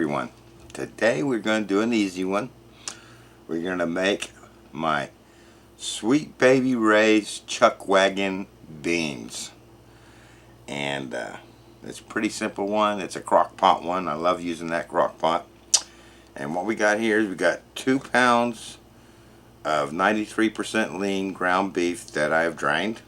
everyone. Today we're going to do an easy one. We're going to make my Sweet Baby Ray's Chuck Wagon beans. And it's a pretty simple one. It's a crock pot one. I love using that crock pot. And what we got here is we got 2 pounds of 93% lean ground beef that I have drained.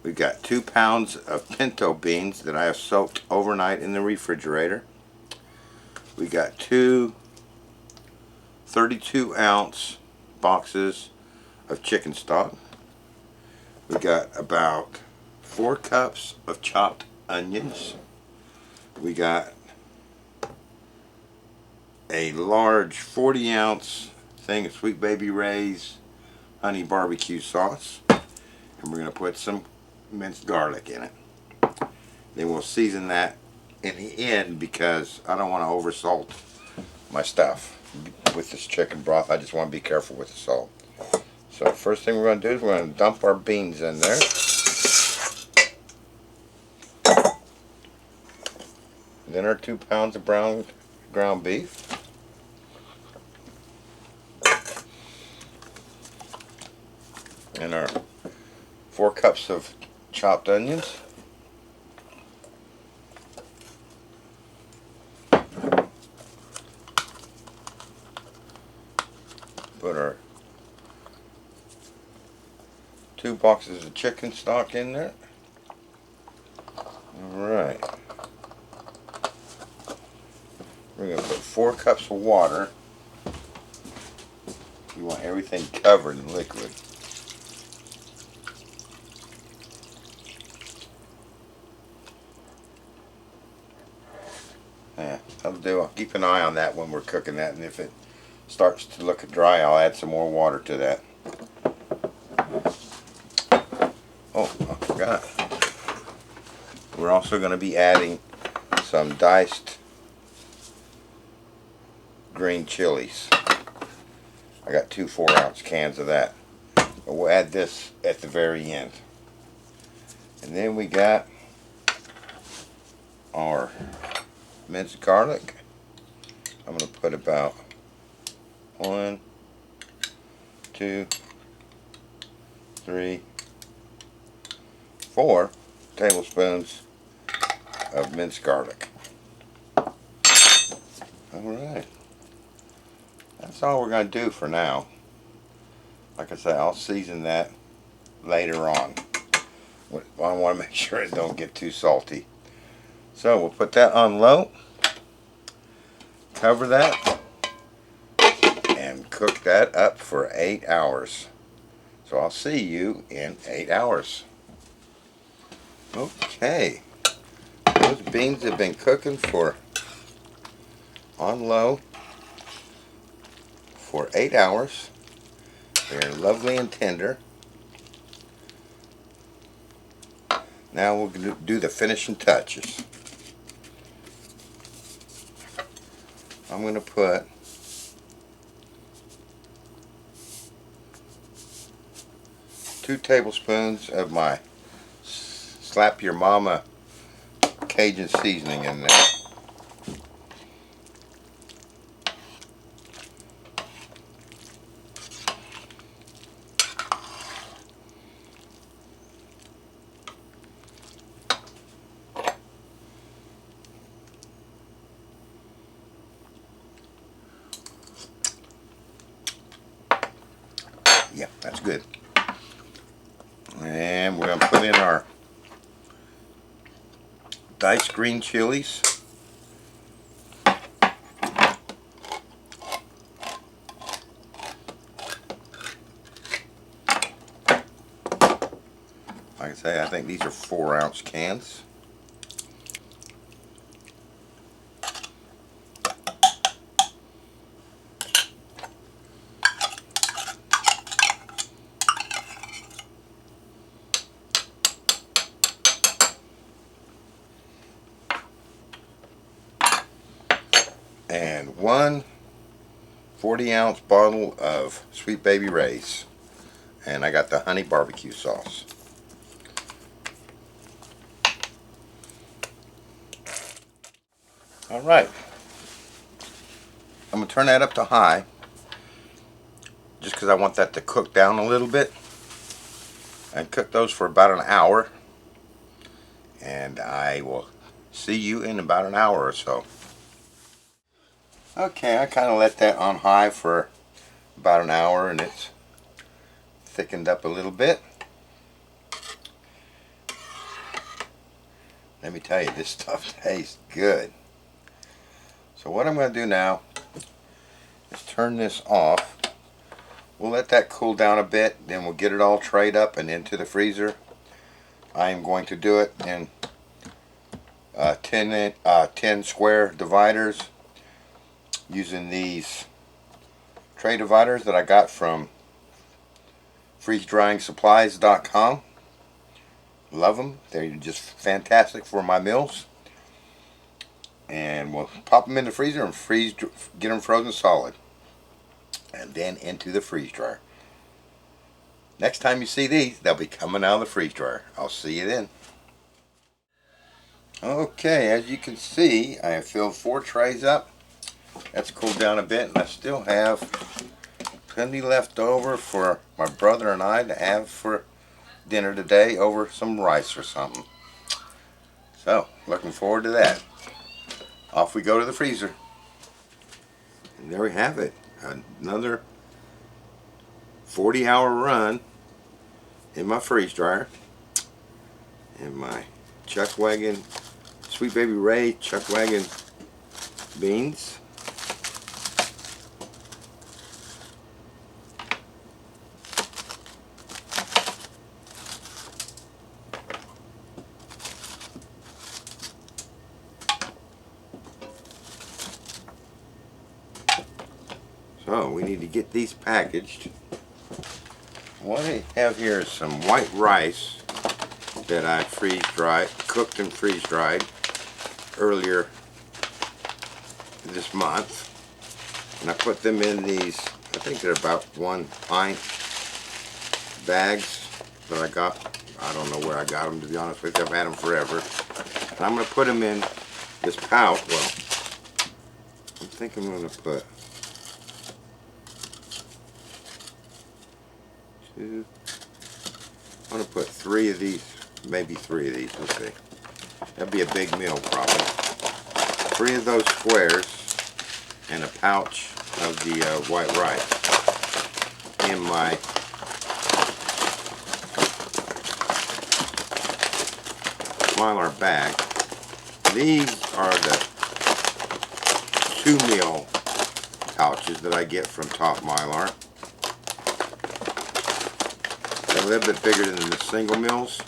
We've got 2 pounds of pinto beans that I have soaked overnight in the refrigerator. We got 2 32-ounce boxes of chicken stock. We got about 4 cups of chopped onions. We got a large 40-ounce thing of Sweet Baby Ray's honey barbecue sauce. And we're going to put some minced garlic in it. Then we'll season that in the end because I don't want to oversalt my stuff with this chicken broth. I just want to be careful with the salt. So first thing we're going to do is we're going to dump our beans in there. Then our 2 pounds of brown ground beef. And our 4 cups of chopped onions. Put our 2 boxes of chicken stock in there. Alright. We're going to put 4 cups of water. You want everything covered in liquid. Yeah, that'll do. I'll keep an eye on that when we're cooking that, and if it starts to look dry, I'll add some more water to that. Oh, I forgot. We're also going to be adding some diced green chilies. I got 2 4-ounce cans of that. But we'll add this at the very end. And then we got our minced garlic. I'm going to put about 1, 2, 3, 4 tablespoons of minced garlic. Alright. That's all we're going to do for now. Like I said, I'll season that later on. I want to make sure it don't get too salty. So we'll put that on low. Cover that. And cook that up for 8 hours. So I'll see you in 8 hours. Okay. Those beans have been cooking on low for 8 hours. They're lovely and tender. Now we'll do the finishing touches. I'm going to put two tablespoons of my Slap Your Mama Cajun seasoning in there. Yeah, that's good. And we're going to put in our diced green chilies. Like I say, I think these are 4-ounce cans. And 1 40-ounce bottle of Sweet Baby Ray's. And I got the honey barbecue sauce. Alright, I'm going to turn that up to high just because I want that to cook down a little bit. And cook those for about an hour. And I will see you in about an hour or so. Okay, I kind of let that on high for about an hour and it's thickened up a little bit. Let me tell you, this stuff tastes good. So what I'm going to do now is turn this off. We'll let that cool down a bit, then we'll get it all trayed up and into the freezer. I am going to do it in 10 square dividers using these tray dividers that I got from freezedryingsupplies.com. Love them. They're just fantastic for my meals. And we'll pop them in the freezer and get them frozen solid. And then into the freeze dryer. Next time you see these, they'll be coming out of the freeze dryer. I'll see you then. Okay, as you can see, I have filled 4 trays up. That's cooled down a bit, and I still have plenty left over for my brother and I to have for dinner today over some rice or something. So, looking forward to that. Off we go to the freezer. And there we have it. Another 40-hour run in my freeze dryer. And my Chuck Wagon, Sweet Baby Ray Chuck Wagon beans. So we need to get these packaged. What I have here is some white rice that I cooked and freeze dried earlier this month. And I put them in these, I think they're about 1 pint bags that I got. I don't know where I got them, to be honest with you. I've had them forever. And I'm going to put them in this pouch. Well, I think I'm going to put 2. I'm going to put 3 of these, maybe 3 of these, let's see. That'd be a big meal probably. 3 of those squares and a pouch of the white rice in my Mylar bag. These are the 2 meal pouches that I get from Top Mylar. They're a little bit bigger than the single meals.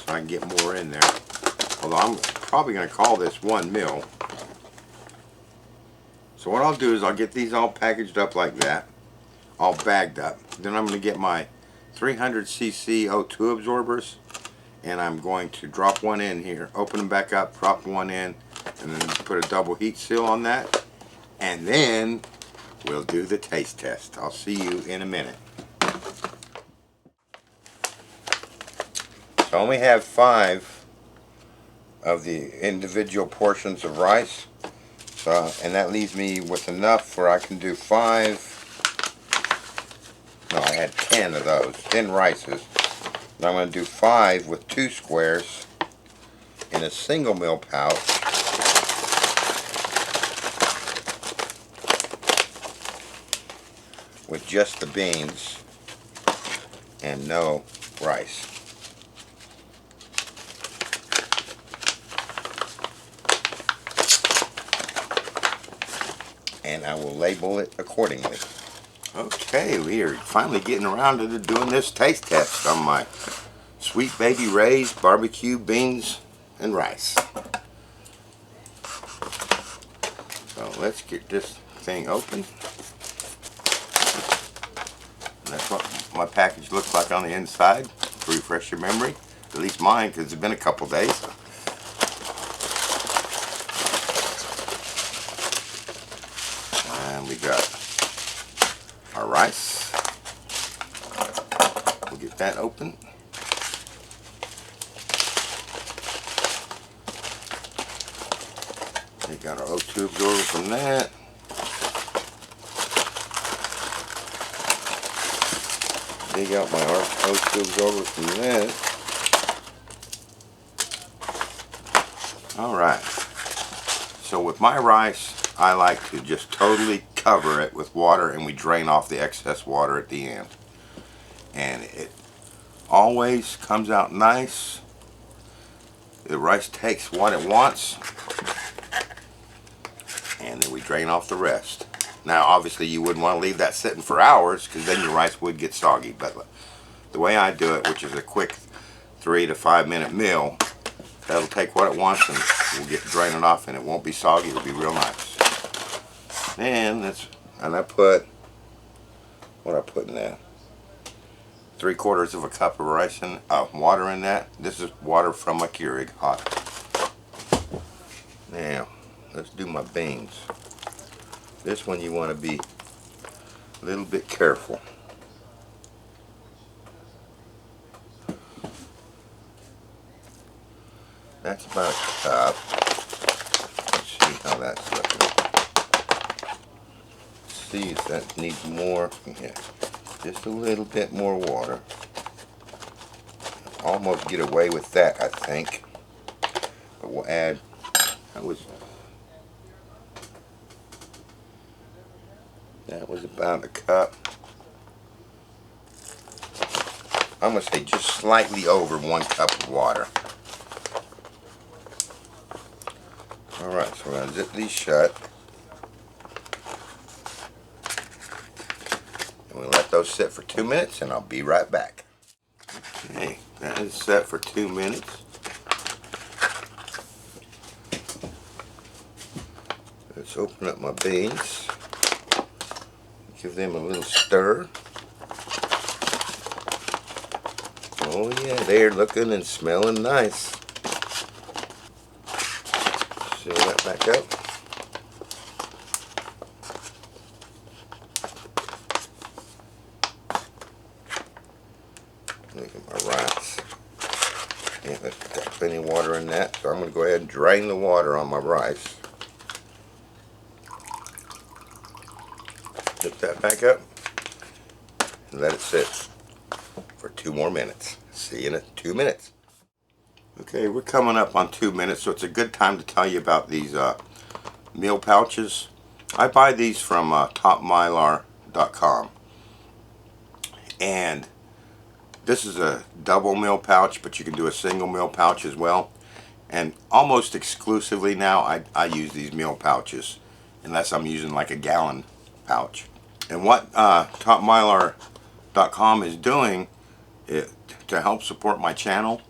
So I can get more in there. Although I'm probably going to call this 1 meal. So what I'll do is I'll get these all packaged up like that. All bagged up. Then I'm going to get my 300cc O2 absorbers. And I'm going to drop one in here. Open them back up, drop one in. And then put a double heat seal on that. And then we'll do the taste test. I'll see you in a minute. So I only have 5 of the individual portions of rice. So, and that leaves me with enough where I can do 5. No, I had 10 of those, 10 rices. And I'm going to do 5 with 2 squares in a single meal pouch. With just the beans and no rice. And I will label it accordingly. Okay, we are finally getting around to doing this taste test on my Sweet Baby Ray's BBQ beans and rice. So let's get this thing open. That's what my package looks like on the inside, to refresh your memory. At least mine, because it's been a couple days. And we got our rice. We'll get that open. We got our O2 absorber from that. Dig out my O2 absorber from that. Alright. So with my rice, I like to just totally cover it with water, and we drain off the excess water at the end. And it always comes out nice. The rice takes what it wants, and then we drain off the rest. Now obviously you wouldn't want to leave that sitting for hours, because then your rice would get soggy. But the way I do it, which is a quick 3 to 5 minute meal, that'll take what it wants and we'll get draining off, and it won't be soggy. It'll be real nice. And I put what I put in there. 3/4 of a cup of rice and water in that. This is water from my Keurig, hot. Now let's do my beans. This one you want to be a little bit careful. That's about a cup. Let's see how that's looking. See if that needs more. Yeah, just a little bit more water. Almost get away with that, I think. But we'll add. That was about a cup. I'm gonna say just slightly over 1 cup of water. Alright, so we're going to zip these shut. And we'll let those sit for 2 minutes, and I'll be right back. Okay, that is set for 2 minutes. Let's open up my beans. Give them a little stir. Oh yeah, they're looking and smelling nice. Seal that back up. Look at my rice. Yeah, I've got plenty of water in that, so I'm going to go ahead and drain the water on my rice. Lift that back up and let it sit for 2 more minutes. See you in 2 minutes. Okay, we're coming up on 2 minutes, so it's a good time to tell you about these meal pouches. I buy these from topmylar.com, and this is a double meal pouch, but you can do a single meal pouch as well. And almost exclusively now I use these meal pouches, unless I'm using like a gallon pouch. And what topmylar.com is doing to help support my channel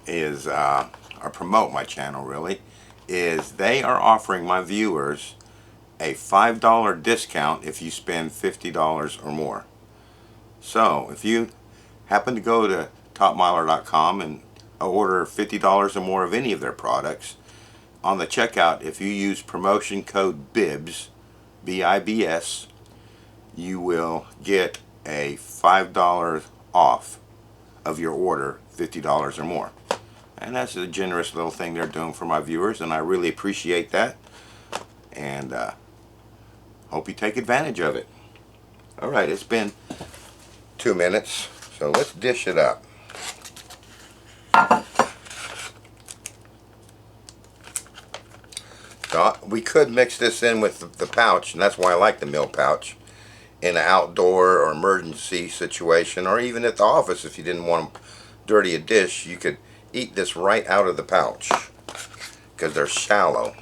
is, or promote my channel really, is they are offering my viewers a $5 discount if you spend $50 or more. So if you happen to go to topmylar.com and order $50 or more of any of their products, on the checkout, if you use promotion code BIBS, B-I-B-S, you will get a $5 off of your order, $50 or more. And that's a generous little thing they're doing for my viewers, and I really appreciate that, and hope you take advantage of it. Alright, it's been 2 minutes, so let's dish it up. So we could mix this in with the pouch, and that's why I like the meal pouch. In an outdoor or emergency situation, or even at the office, if you didn't want to dirty a dish, you could eat this right out of the pouch, because they're shallow,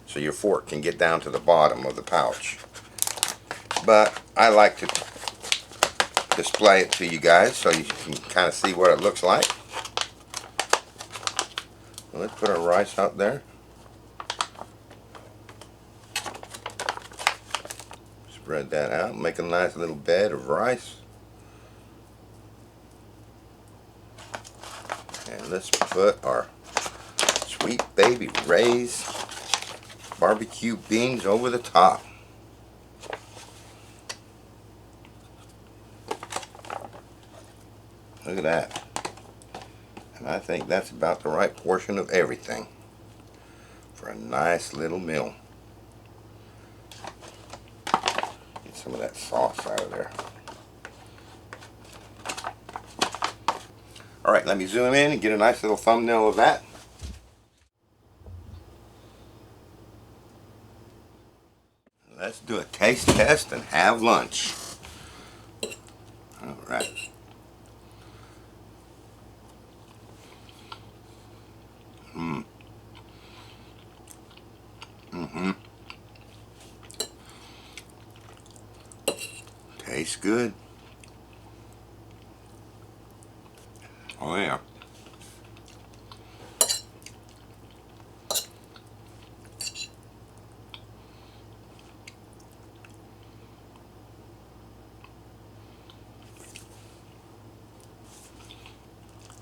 so your fork can get down to the bottom of the pouch. But I like to display it to you guys so you can kind of see what it looks like. Let's put our rice out there. Spread that out, make a nice little bed of rice. And let's put our Sweet Baby Ray's BBQ Beans over the top. Look at that. And I think that's about the right portion of everything. for a nice little meal. Get some of that sauce out of there. Alright, let me zoom in and get a nice little thumbnail of that. Let's do a taste test and have lunch. Alright. Tastes good. Oh yeah.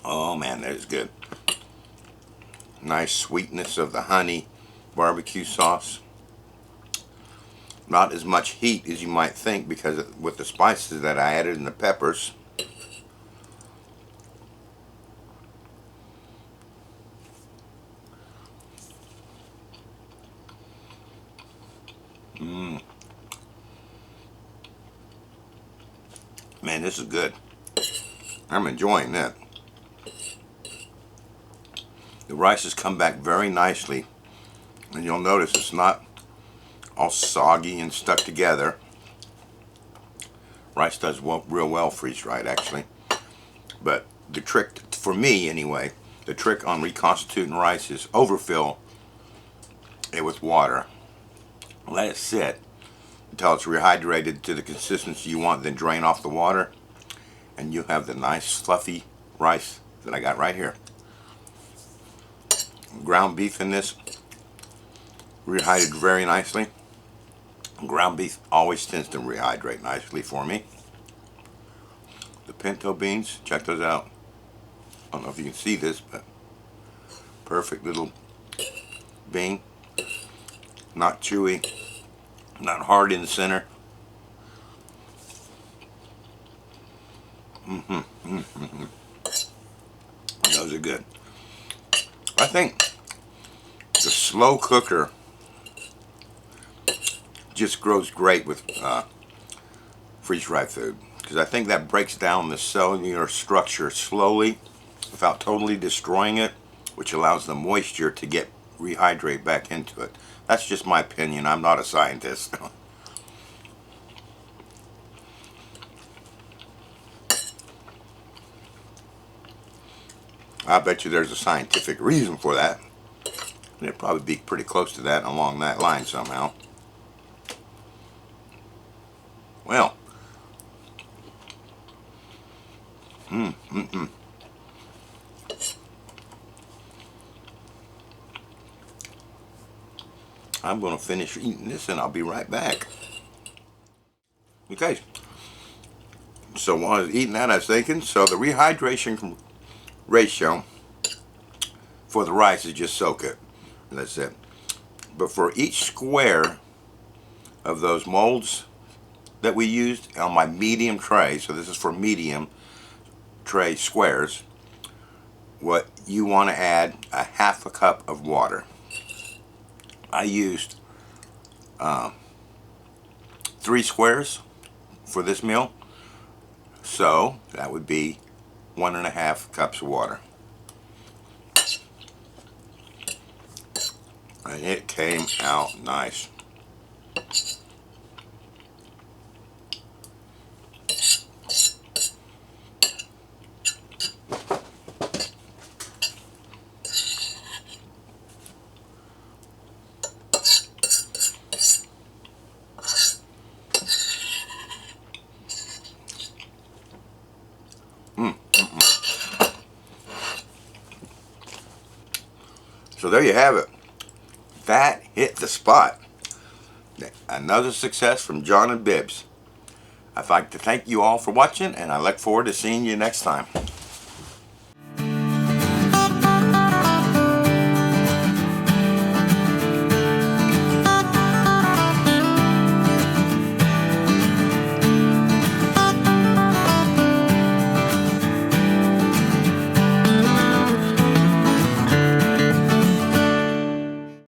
Oh man, that is good. Nice sweetness of the honey barbecue sauce. Not as much heat as you might think because with the spices that I added and the peppers. Man, this is good. I'm enjoying that. The rice has come back very nicely, and you'll notice it's not all soggy and stuck together. Rice does real well freeze-dried, actually. But the trick, for me anyway, the trick on reconstituting rice is overfill it with water. Let it sit until it's rehydrated to the consistency you want, then drain off the water, and you have the nice fluffy rice that I got right here. Ground beef in this rehydrated very nicely. Ground beef always tends to rehydrate nicely for me. The pinto beans, check those out. I don't know if you can see this, but perfect little bean. Not chewy, not hard in the center. Those are good. I think the slow cooker just grows great with freeze-dried food, because I think that breaks down the cellular structure slowly without totally destroying it, which allows the moisture to get rehydrate back into it. That's just my opinion. I'm not a scientist. I bet you there's a scientific reason for that. And it'd probably be pretty close to that along that line somehow. Well, I'm going to finish eating this and I'll be right back. Okay, so while I was eating that, I was thinking, so the rehydration ratio for the rice is just soak it. That's it. But for each square of those molds that we used on my medium tray, so this is for medium tray squares, what you want to add a half a cup of water. I used 3 squares for this meal, so that would be 1.5 cups of water. And it came out nice. So there you have it. That hit the spot. Another success from John and Bibbs. I'd like to thank you all for watching, and I look forward to seeing you next time.